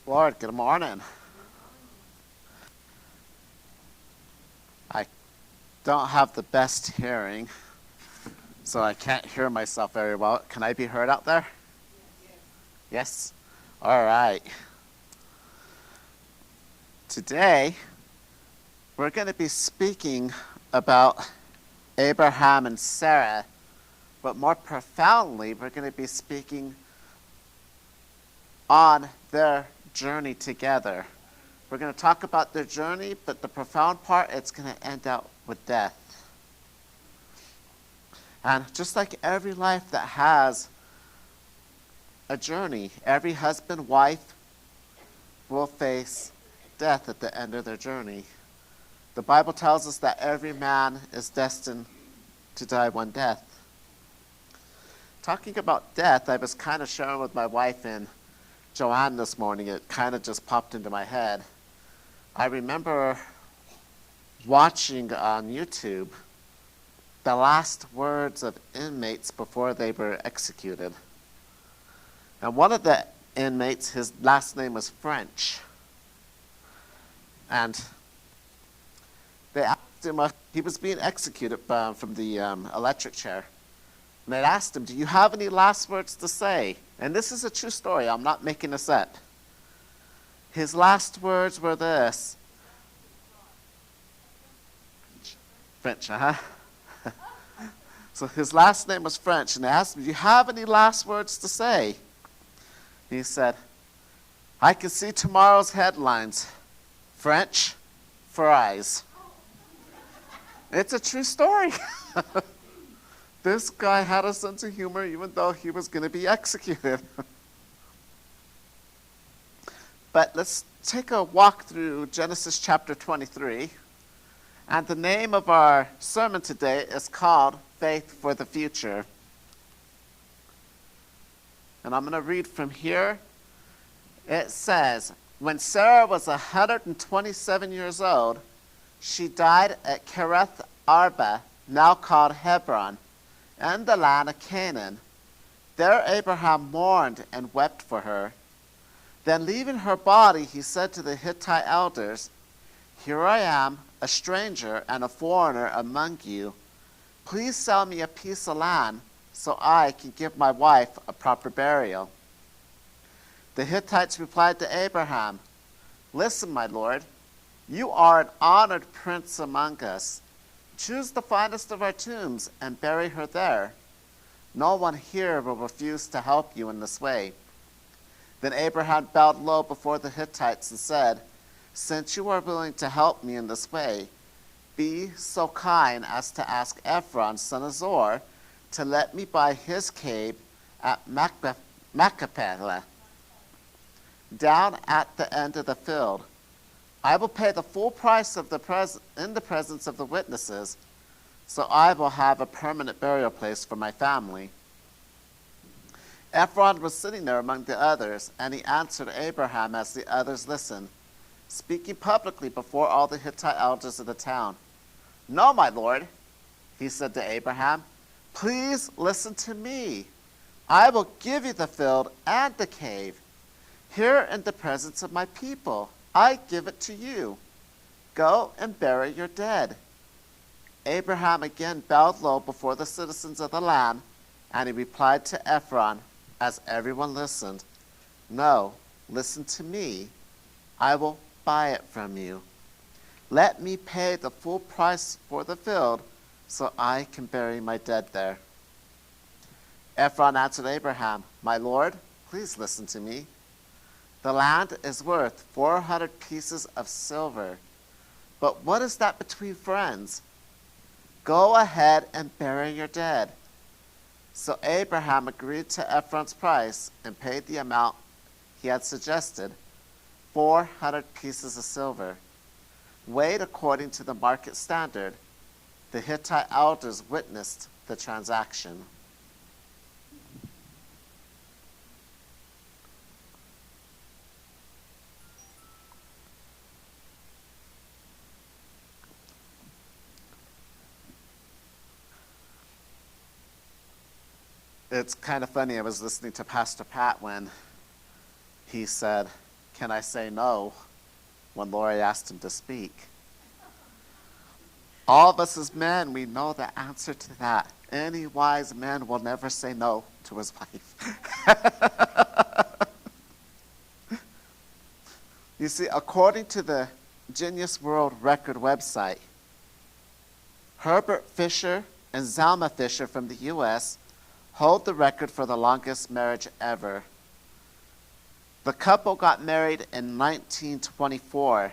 Lord, good morning. I don't have the best hearing, so I can't hear myself very well. Can I be heard out there? Yes? All right. Today, we're going to be speaking about Abraham and Sarah, but more profoundly, we're going to be speaking on their journey together. We're going to talk about their journey, but the profound part, it's going to end out with death. And just like every life that has a journey, every husband, wife will face death at the end of their journey. The Bible tells us that every man is destined to die one death. Talking about death, I was kind of sharing with my wife and Joanne this morning. It kind of just popped into my head. I remember watching on YouTube the last words of inmates before they were executed. And one of the inmates, his last name was French. And they asked him, he was being executed from the electric chair. And they asked him, "Do you have any last words to say?" And this is a true story. I'm not making this up. His last words were this. French, So his last name was French, and they asked him, "Do you have any last words to say?" He said, "I can see tomorrow's headlines. French fries." It's a true story. This guy had a sense of humor even though he was going to be executed. But let's take a walk through Genesis chapter 23. And the name of our sermon today is called Faith for the Future. And I'm going to read from here. It says, "When Sarah was 127 years old, she died at Kiriath Arba, now called Hebron, in the land of Canaan. There Abraham mourned and wept for her. Then leaving her body, he said to the Hittite elders, 'Here I am, a stranger and a foreigner among you. Please sell me a piece of land so I can give my wife a proper burial.' The Hittites replied to Abraham, 'Listen, my lord, you are an honored prince among us. Choose the finest of our tombs and bury her there. No one here will refuse to help you in this way.' Then Abraham bowed low before the Hittites and said, 'Since you are willing to help me in this way, be so kind as to ask Ephron, son of Zohar, to let me buy his cave at Machpelah, down at the end of the field. I will pay the full price in the presence of the witnesses, so I will have a permanent burial place for my family.' Ephron was sitting there among the others, and he answered Abraham as the others listened, speaking publicly before all the Hittite elders of the town. 'No, my lord,' he said to Abraham, 'please listen to me. I will give you the field and the cave. Here in the presence of my people, I give it to you. Go and bury your dead.' Abraham again bowed low before the citizens of the land, and he replied to Ephron, as everyone listened, 'No, listen to me. I will buy it from you. Let me pay the full price for the field so I can bury my dead there.' Ephron answered Abraham, 'My lord, please listen to me. The land is worth 400 pieces of silver. But what is that between friends? Go ahead and bury your dead.' So Abraham agreed to Ephron's price and paid the amount he had suggested, 400 pieces of silver, weighed according to the market standard. The Hittite elders witnessed the transaction." It's kind of funny. I was listening to Pastor Pat when he said, can I say no when Lori asked him to speak? All of us as men, we know the answer to that. Any wise man will never say no to his wife. You see, according to the Guinness World Record website, Herbert Fisher and Zalma Fisher from the U.S. hold the record for the longest marriage ever. The couple got married in 1924.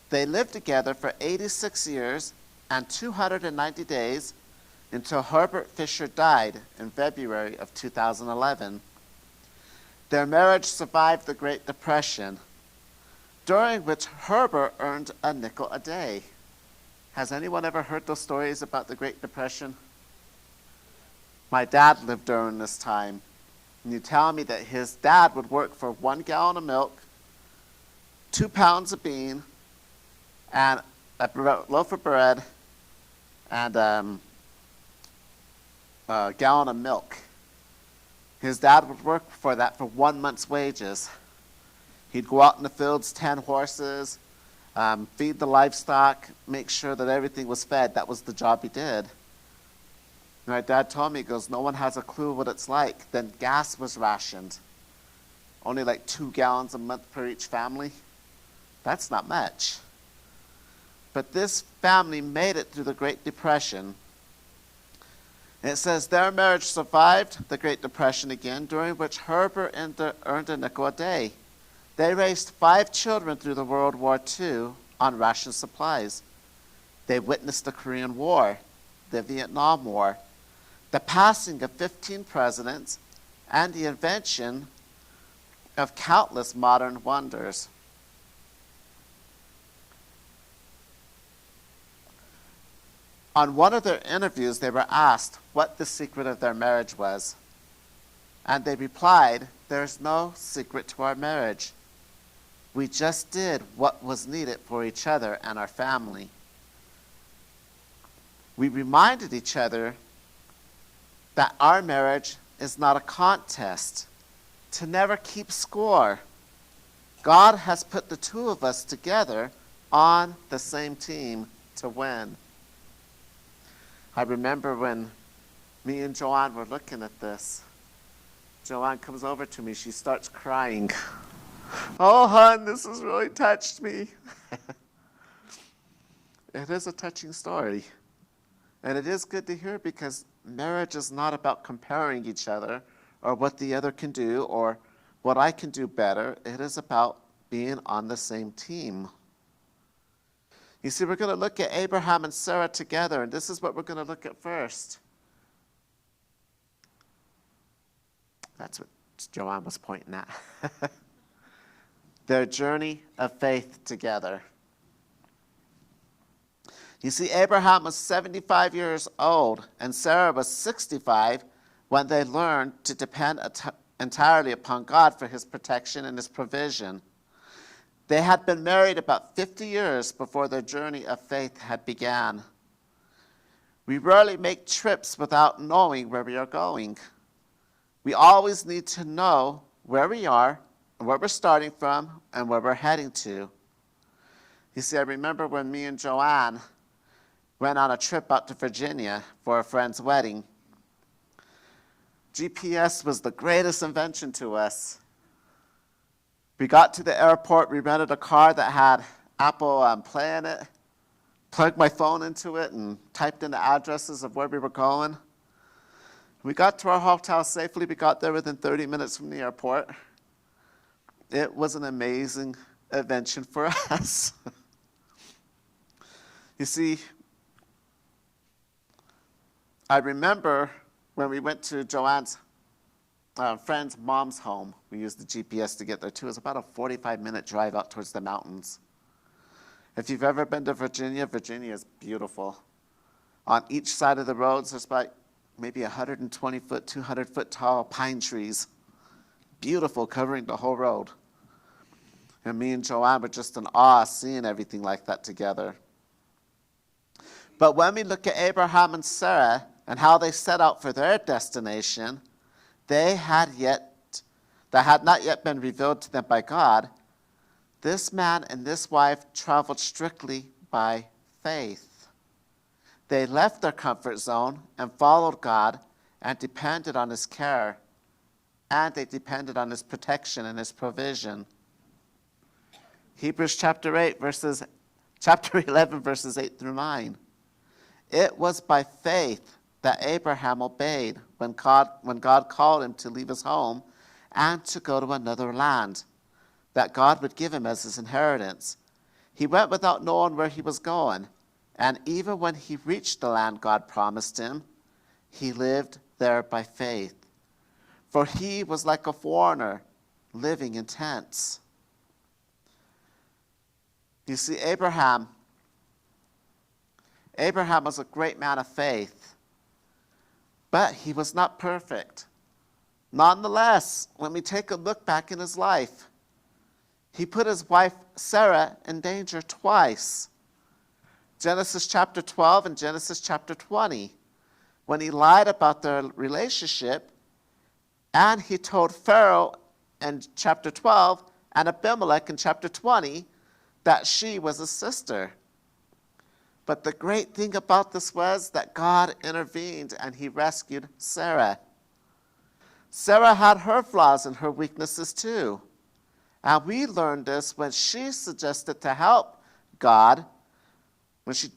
They lived together for 86 years and 290 days until Herbert Fisher died in February of 2011. Their marriage survived the Great Depression, during which Herbert earned a nickel a day. Has anyone ever heard those stories about the Great Depression? My dad lived during this time. And you tell me that his dad would work for 1 gallon of milk, 2 pounds of bean, and a loaf of bread, and a gallon of milk. His dad would work for that for 1 month's wages. He'd go out in the fields, tend horses, feed the livestock, make sure that everything was fed. That was the job he did. My dad told me, he goes, no one has a clue what it's like. Then gas was rationed. Only like 2 gallons a month per each family. That's not much. But this family made it through the Great Depression. And it says their marriage survived the Great Depression again, during which Herbert earned a nickel a day. They raised 5 children through the World War II on ration supplies. They witnessed the Korean War, the Vietnam War, the passing of 15 presidents, and the invention of countless modern wonders. On one of their interviews, they were asked what the secret of their marriage was. And they replied, "There's no secret to our marriage. We just did what was needed for each other and our family. We reminded each other that our marriage is not a contest, to never keep score. God has put the two of us together on the same team to win." I remember when me and Joanne were looking at this. Joanne comes over to me, she starts crying. "Oh, hon, this has really touched me." It is a touching story. And it is good to hear, because marriage is not about comparing each other or what the other can do or what I can do better. It is about being on the same team. You see, we're going to look at Abraham and Sarah together, and this is what we're going to look at first. That's what Joanne was pointing at. Their journey of faith together. You see, Abraham was 75 years old, and Sarah was 65 when they learned to depend entirely upon God for his protection and his provision. They had been married about 50 years before their journey of faith had began. We rarely make trips without knowing where we are going. We always need to know where we are, where we're starting from, and where we're heading to. You see, I remember when me and Joanne went on a trip out to Virginia for a friend's wedding. GPS was the greatest invention to us. We got to the airport, we rented a car that had Apple Play in it, plugged my phone into it, and typed in the addresses of where we were going. We got to our hotel safely. We got there within 30 minutes from the airport. It was an amazing invention for us. You see, I remember when we went to Joanne's friend's mom's home. We used the GPS to get there too. It was about a 45-minute drive out towards the mountains. If you've ever been to Virginia, Virginia is beautiful. On each side of the roads, there's about maybe 120-foot, 200-foot tall pine trees. Beautiful, covering the whole road. And me and Joanne were just in awe seeing everything like that together. But when we look at Abraham and Sarah and how they set out for their destination, that had not yet been revealed to them by God, This man and this wife traveled strictly by faith. They left their comfort zone and followed God and depended on his care. And they depended on his protection and his provision. Hebrews chapter 11, verses 8 through 9. It was by faith that Abraham obeyed when God called him to leave his home and to go to another land that God would give him as his inheritance. He went without knowing where he was going, and even when he reached the land God promised him, he lived there by faith. For he was like a foreigner living in tents. You see, Abraham was a great man of faith, but he was not perfect. Nonetheless, when we take a look back in his life, he put his wife Sarah in danger twice. Genesis chapter 12 and Genesis chapter 20, when he lied about their relationship, and he told Pharaoh in chapter 12 and Abimelech in chapter 20 that she was a sister. But the great thing about this was that God intervened and he rescued Sarah. Sarah had her flaws and her weaknesses too. And we learned this when she suggested to help God, when she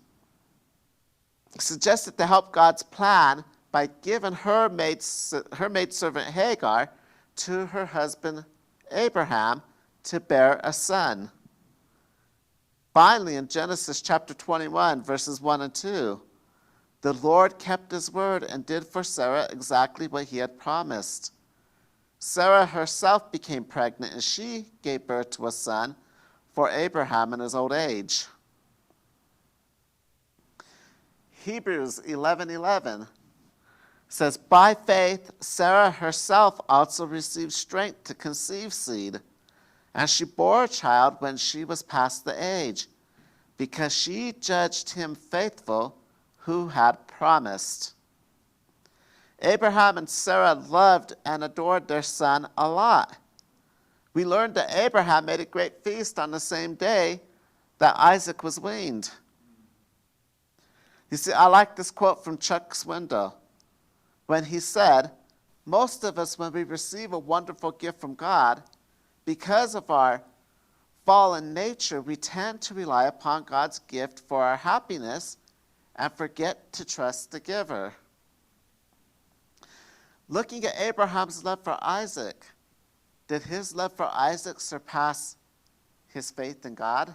suggested to help God's plan by giving her maidservant Hagar to her husband Abraham to bear a son. Finally, in Genesis chapter 21, verses 1 and 2, the Lord kept his word and did for Sarah exactly what he had promised. Sarah herself became pregnant, and she gave birth to a son for Abraham in his old age. Hebrews 11:11 says, by faith Sarah herself also received strength to conceive seed, and she bore a child when she was past the age, because she judged him faithful who had promised. Abraham and Sarah loved and adored their son a lot. We learned that Abraham made a great feast on the same day that Isaac was weaned. You see, I like this quote from Chuck Swindoll when he said, most of us, when we receive a wonderful gift from God, because of our fallen nature, we tend to rely upon God's gift for our happiness and forget to trust the giver. Looking at Abraham's love for Isaac, did his love for Isaac surpass his faith in God?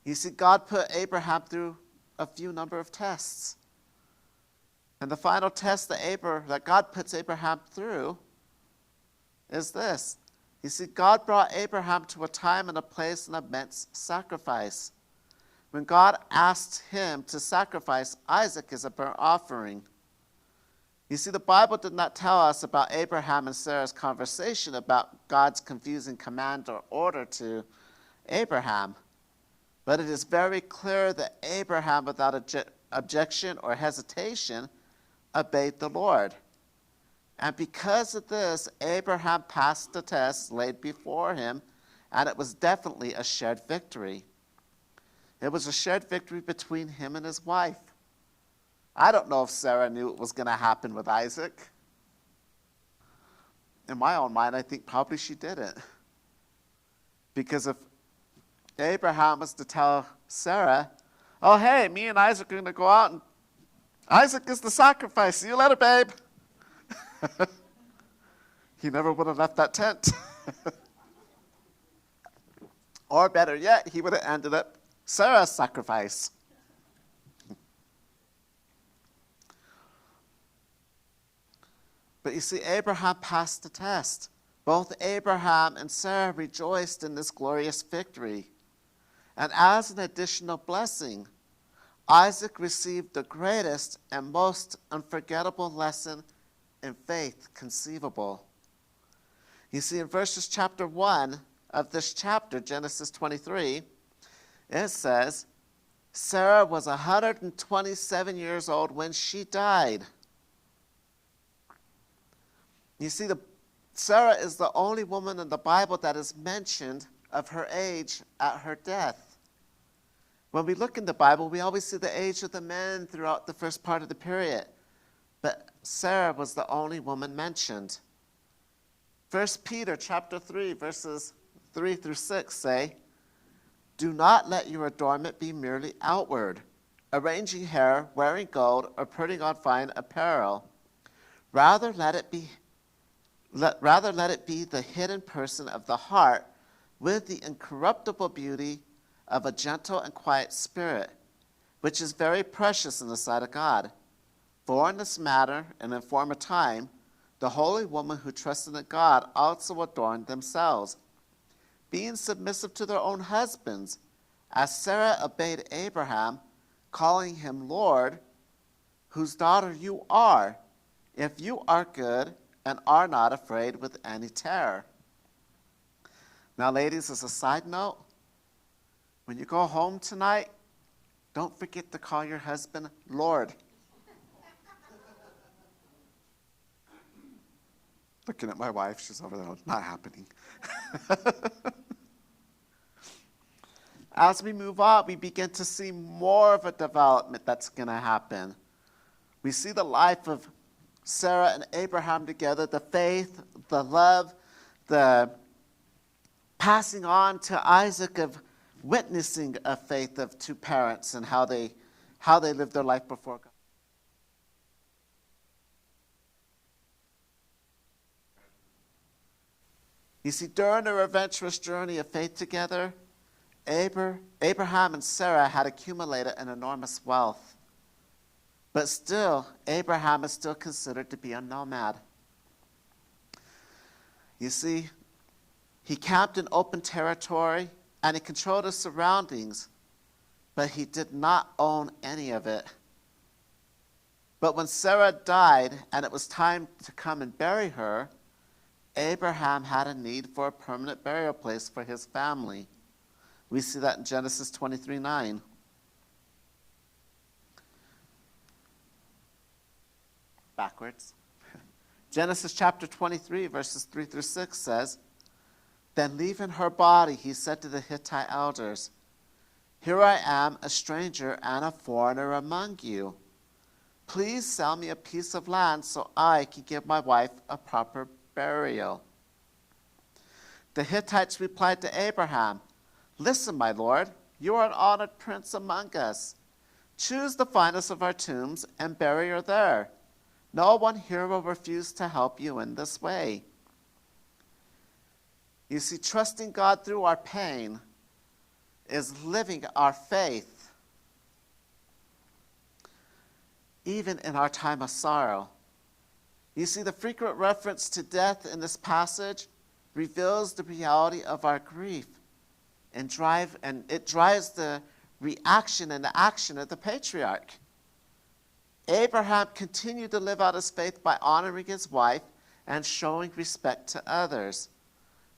You see, God put Abraham through a few number of tests. And the final test that God puts Abraham through is this. You see, God brought Abraham to a time and a place of immense sacrifice, when God asked him to sacrifice Isaac as a burnt offering. You see, the Bible did not tell us about Abraham and Sarah's conversation about God's confusing command or order to Abraham. But it is very clear that Abraham, without objection or hesitation, obeyed the Lord. And because of this, Abraham passed the test laid before him, and it was definitely a shared victory. It was a shared victory between him and his wife. I don't know if Sarah knew it was going to happen with Isaac. In my own mind, I think probably she didn't. Because if Abraham was to tell Sarah, oh, hey, me and Isaac are going to go out, and Isaac is the sacrifice. See you later, babe. He never would have left that tent. Or better yet, he would have ended up Sarah's sacrifice. But you see, Abraham passed the test. Both Abraham and Sarah rejoiced in this glorious victory. And as an additional blessing, Isaac received the greatest and most unforgettable lesson in faith conceivable. You see, in verses chapter 1 of this chapter, Genesis 23, it says, Sarah was 127 years old when she died. You see, Sarah is the only woman in the Bible that is mentioned of her age at her death. When we look in the Bible, we always see the age of the men throughout the first part of the period. But Sarah was the only woman mentioned. 1 Peter chapter 3, verses 3 through 6 say, "Do not let your adornment be merely outward, arranging hair, wearing gold, or putting on fine apparel. Rather let it be the hidden person of the heart, with the incorruptible beauty of a gentle and quiet spirit, which is very precious in the sight of God. For in this matter, and in former time, the holy women who trusted in God also adorned themselves, being submissive to their own husbands, as Sarah obeyed Abraham, calling him Lord, whose daughter you are, if you are good and are not afraid with any terror." Now, ladies, as a side note, when you go home tonight, don't forget to call your husband Lord. Looking at my wife, she's over there, not happening. As we move on, we begin to see more of a development that's going to happen. We see the life of Sarah and Abraham together, the faith, the love, the passing on to Isaac of witnessing a faith of two parents and how they lived their life before God. You see, during their adventurous journey of faith together, Abraham and Sarah had accumulated an enormous wealth. But still, Abraham is still considered to be a nomad. You see, he camped in open territory and he controlled his surroundings, but he did not own any of it. But when Sarah died and it was time to come and bury her, Abraham had a need for a permanent burial place for his family. We see that in Genesis 23:9. Backwards. Genesis chapter 23, verses 3 through 6 says, "Then leaving her body, he said to the Hittite elders, 'Here I am, a stranger and a foreigner among you. Please sell me a piece of land so I can give my wife a proper burial.' The Hittites replied to Abraham, 'Listen, my lord, you are an honored prince among us. Choose the finest of our tombs and bury her there. No one here will refuse to help you in this way.'" You see, trusting God through our pain is living our faith, even in our time of sorrow. You see, the frequent reference to death in this passage reveals the reality of our grief and it drives the reaction and the action of the patriarch. Abraham continued to live out his faith by honoring his wife and showing respect to others.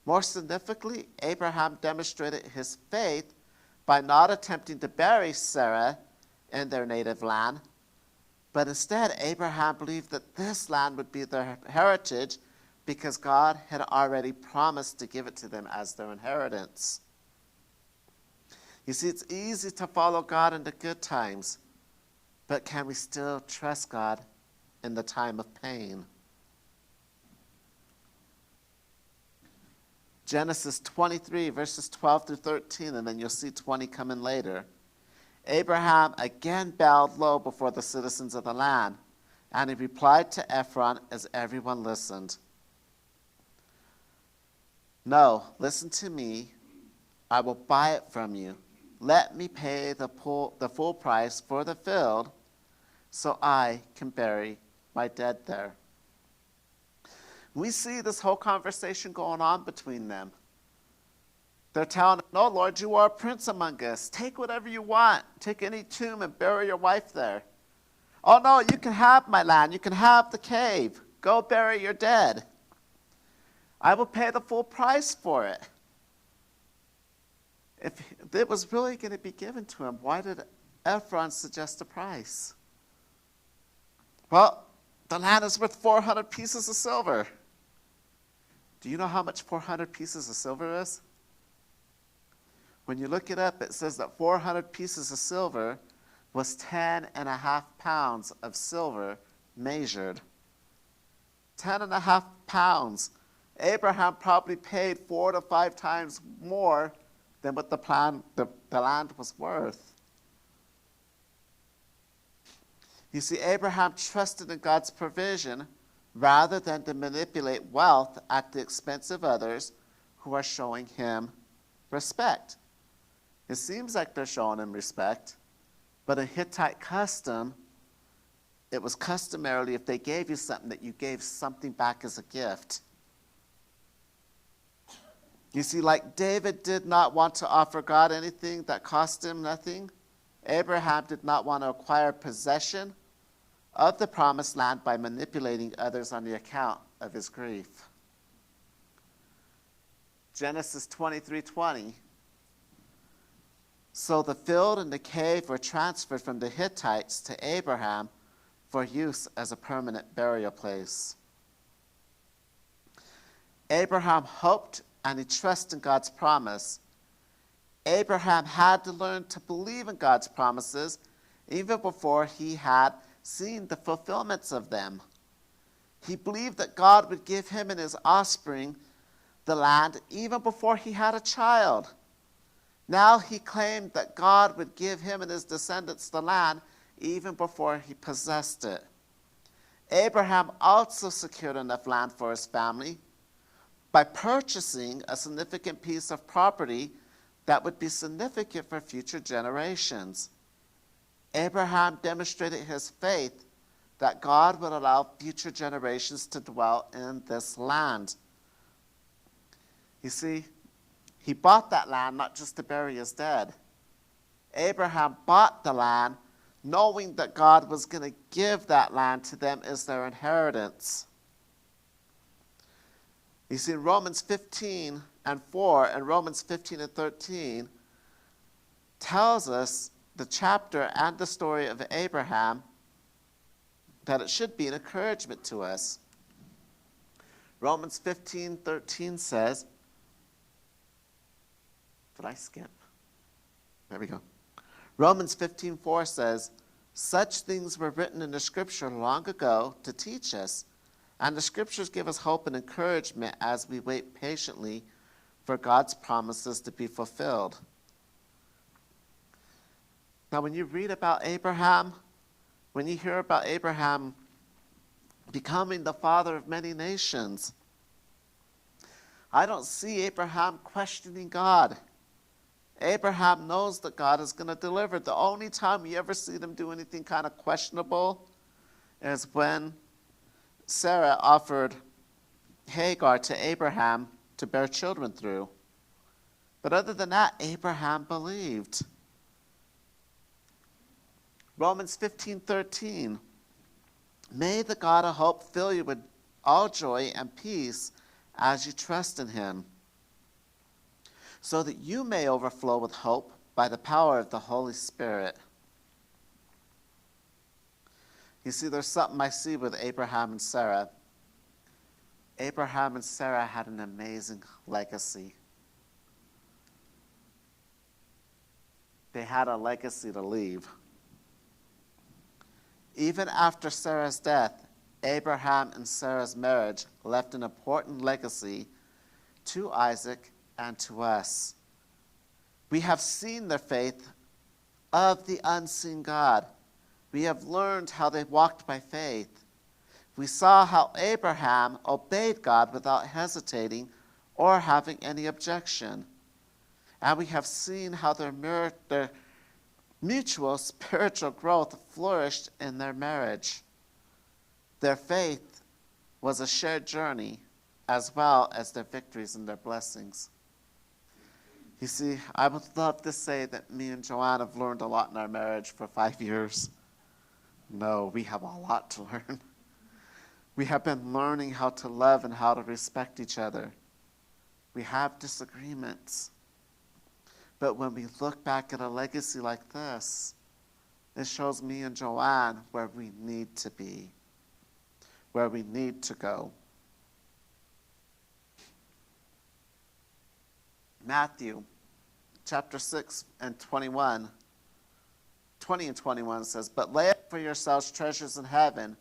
More significantly, Abraham demonstrated his faith by not attempting to bury Sarah in their native land, but instead Abraham believed that this land would be their heritage because God had already promised to give it to them as their inheritance. You see, it's easy to follow God in the good times, but can we still trust God in the time of pain? Genesis 23, verses 12 through 13, and then you'll see 20 coming later. Abraham again bowed low before the citizens of the land, and he replied to Ephron as everyone listened, "No, listen to me. I will buy it from you. Let me pay the full price for the field so I can bury my dead there." We see this whole conversation going on between them. They're telling him, "No, Lord, you are a prince among us. Take whatever you want. Take any tomb and bury your wife there." "Oh, no, you can have my land. You can have the cave. Go bury your dead. I will pay the full price for it." If it was really going to be given to him, why did Ephron suggest a price? Well, the land is worth 400 pieces of silver. Do you know how much 400 pieces of silver is? When you look it up, it says that 400 pieces of silver was 10.5 pounds of silver measured. 10.5 pounds. Abraham probably paid 4 to 5 times more than what the land was worth. You see, Abraham trusted in God's provision rather than to manipulate wealth at the expense of others who are showing him respect. It seems like they're showing him respect, but in Hittite custom, it was customarily if they gave you something that you gave something back as a gift. You see, like David did not want to offer God anything that cost him nothing, Abraham did not want to acquire possession of the promised land by manipulating others on the account of his grief. Genesis 23:20. So the field and the cave were transferred from the Hittites to Abraham for use as a permanent burial place. Abraham hoped and he trusted in God's promise. Abraham had to learn to believe in God's promises even before he had seen the fulfillments of them. He believed that God would give him and his offspring the land even before he had a child. Now he claimed that God would give him and his descendants the land even before he possessed it. Abraham also secured enough land for his family by purchasing a significant piece of property that would be significant for future generations. Abraham demonstrated his faith that God would allow future generations to dwell in this land. You see, he bought that land not just to bury his dead. Abraham bought the land knowing that God was going to give that land to them as their inheritance. You see, in Romans 15:4 and Romans 15:13 tells us the chapter and the story of Abraham that it should be an encouragement to us. Romans 15:13 says, did I skip? There we go. Romans 15:4 says, such things were written in the scripture long ago to teach us, and the scriptures give us hope and encouragement as we wait patiently for God's promises to be fulfilled. Now, when you read about Abraham, when you hear about Abraham becoming the father of many nations, I don't see Abraham questioning God. Abraham knows that God is going to deliver. The only time you ever see them do anything kind of questionable is when Sarah offered Hagar to Abraham to bear children through. But other than that, Abraham believed. Romans 15:13. May the God of hope fill you with all joy and peace as you trust in him, so that you may overflow with hope by the power of the Holy Spirit. You see, there's something I see with Abraham and Sarah. Abraham and Sarah had an amazing legacy. They had a legacy to leave. Even after Sarah's death, Abraham and Sarah's marriage left an important legacy to Isaac and to us. We have seen their faith of the unseen God. We have learned how they walked by faith. We saw how Abraham obeyed God without hesitating or having any objection. And we have seen how their mutual spiritual growth flourished in their marriage. Their faith was a shared journey as well as their victories and their blessings. You see, I would love to say that me and Joanne have learned a lot in our marriage for 5 years. No, we have a lot to learn. We have been learning how to love and how to respect each other. We have disagreements. But when we look back at a legacy like this, it shows me and Joanne where we need to be, where we need to go. Matthew chapter 6 and 21, 20 and 21 says, "But lay up for yourselves treasures in heaven,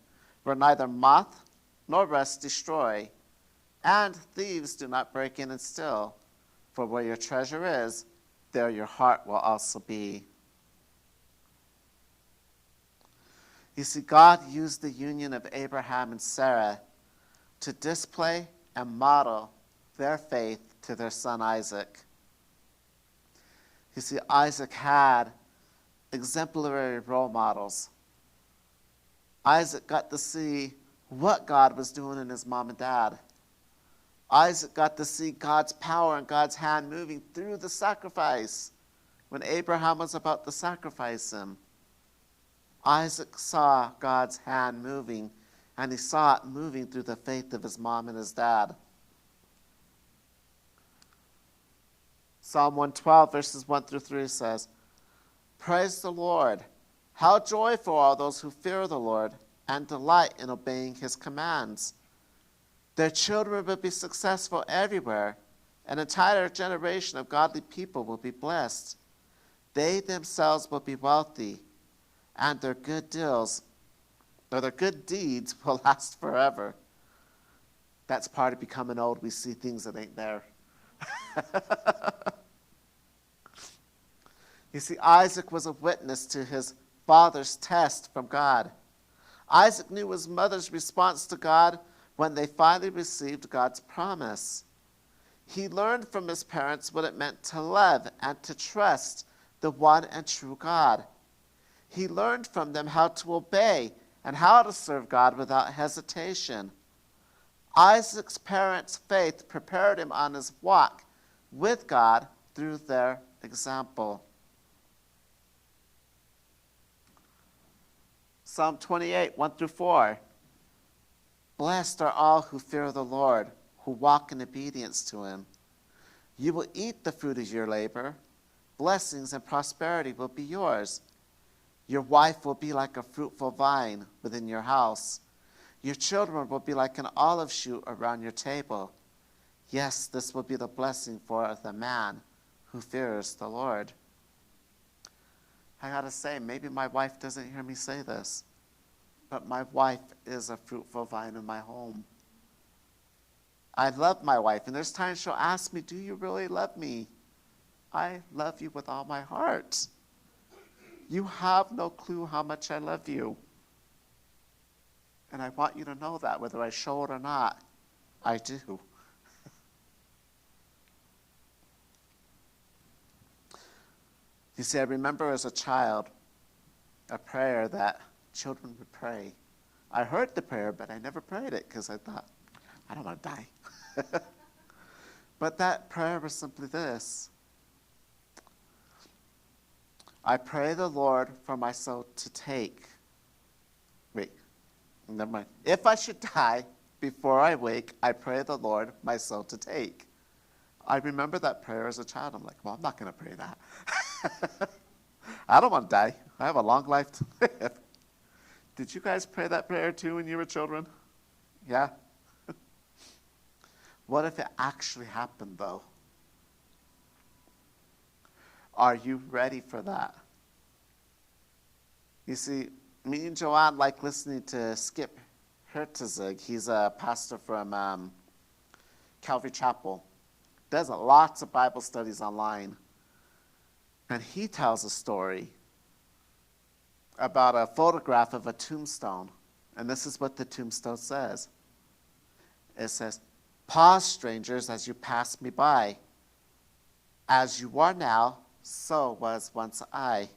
where neither moth nor rust destroy, and thieves do not break in and steal. For where your treasure is, there your heart will also be." You see, God used the union of Abraham and Sarah to display and model their faith to their son Isaac. You see, Isaac had exemplary role models. Isaac got to see what God was doing in his mom and dad. Isaac got to see God's power and God's hand moving through the sacrifice when Abraham was about to sacrifice him. Isaac saw God's hand moving, and he saw it moving through the faith of his mom and his dad. Psalm 112, verses 1 through 3 says, "Praise the Lord. How joyful are those who fear the Lord and delight in obeying his commands. Their children will be successful everywhere. An entire generation of godly people will be blessed. They themselves will be wealthy, and their good deeds will last forever." That's part of becoming old. We see things that ain't there. You see, Isaac was a witness to his father's test from God. Isaac knew his mother's response to God when they finally received God's promise. He learned from his parents what it meant to love and to trust the one and true God. He learned from them how to obey and how to serve God without hesitation. Isaac's parents' faith prepared him on his walk with God through their example. Psalm 28, 1 through 4. "Blessed are all who fear the Lord, who walk in obedience to him. You will eat the fruit of your labor. Blessings and prosperity will be yours. Your wife will be like a fruitful vine within your house. Your children will be like an olive shoot around your table. Yes, this will be the blessing for the man who fears the Lord." I gotta say, maybe my wife doesn't hear me say this, but my wife is a fruitful vine in my home. I love my wife, and there's times she'll ask me, "Do you really love me?" I love you with all my heart. You have no clue how much I love you. And I want you to know that, whether I show it or not, I do. You see, I remember as a child a prayer that children would pray. I heard the prayer, but I never prayed it because I thought, I don't want to die. But that prayer was simply this: "I pray the Lord for my soul to take." Wait, never mind. "If I should die before I wake, I pray the Lord my soul to take." I remember that prayer as a child. I'm like, well, I'm not going to pray that. I don't want to die. I have a long life to live. Did you guys pray that prayer too when you were children? Yeah? What if it actually happened, though? Are you ready for that? You see, me and Joanne like listening to Skip Hertzig. He's a pastor from Calvary Chapel. Does lots of Bible studies online. And he tells a story about a photograph of a tombstone. And this is what the tombstone says. It says, "Pause, strangers, as you pass me by. As you are now, so was once I.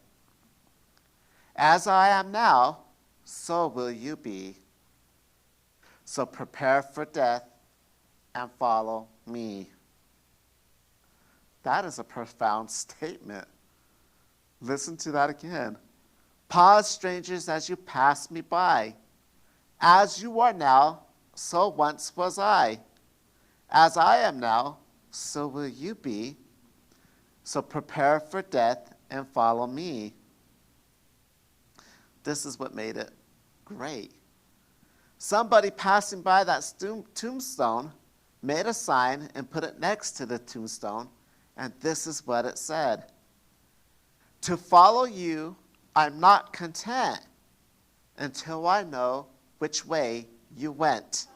As I am now, so will you be. So prepare for death and follow me." That is a profound statement. Listen to that again. "Pause, strangers, as you pass me by. As you are now, so once was I. As I am now, so will you be. So prepare for death and follow me." This is what made it great. Somebody passing by that tombstone made a sign and put it next to the tombstone And this is what it said: to follow you, I'm not content until I know which way you went.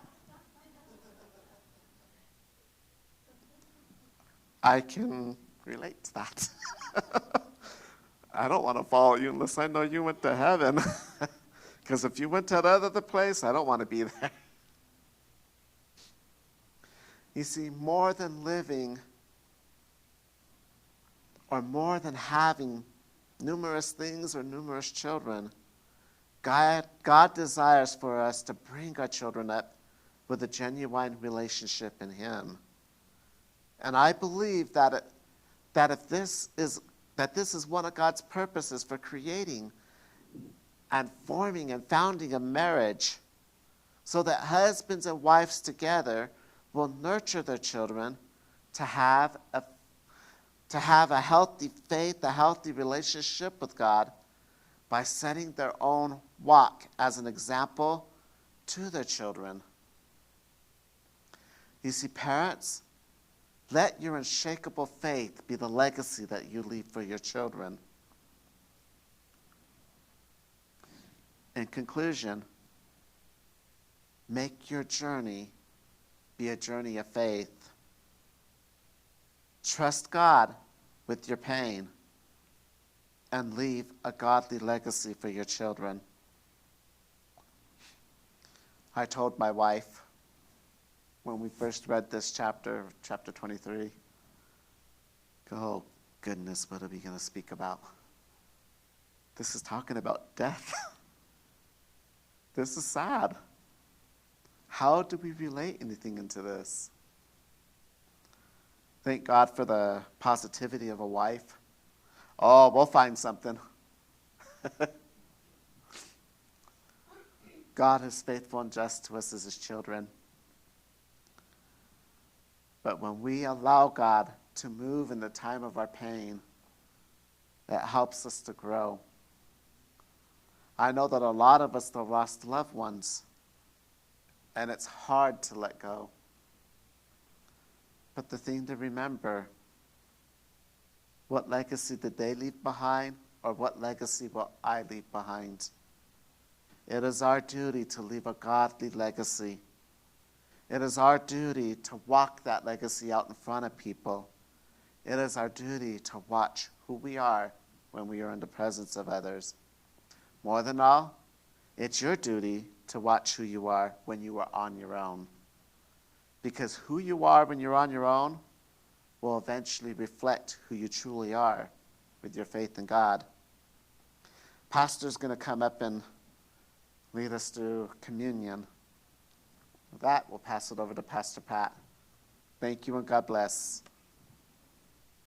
I can relate to that. I don't want to follow you unless I know you went to heaven. Because if you went to that other place, I don't want to be there. You see, more than living or more than having numerous things or numerous children, God desires for us to bring our children up with a genuine relationship in Him. And I believe that this is one of God's purposes for creating and forming and founding a marriage, so that husbands and wives together will nurture their children to have a healthy faith, a healthy relationship with God, by setting their own walk as an example to their children. You see, parents, let your unshakable faith be the legacy that you leave for your children. In conclusion, make your journey be a journey of faith. Trust God with your pain and leave a godly legacy for your children. I told my wife when we first read this chapter 23, oh goodness, what are we going to speak about? This is talking about death. This is sad. How do we relate anything into this? Thank God for the positivity of a wife. Oh, we'll find something. God is faithful and just to us as His children. But when we allow God to move in the time of our pain, it helps us to grow. I know that a lot of us have lost loved ones, and it's hard to let go. But the thing to remember, what legacy did they leave behind, or what legacy will I leave behind? It is our duty to leave a godly legacy. It is our duty to walk that legacy out in front of people. It is our duty to watch who we are when we are in the presence of others. More than all, it's your duty to watch who you are when you are on your own. Because who you are when you're on your own will eventually reflect who you truly are with your faith in God. Pastor's going to come up and lead us through communion. With that, we'll pass it over to Pastor Pat. Thank you and God bless.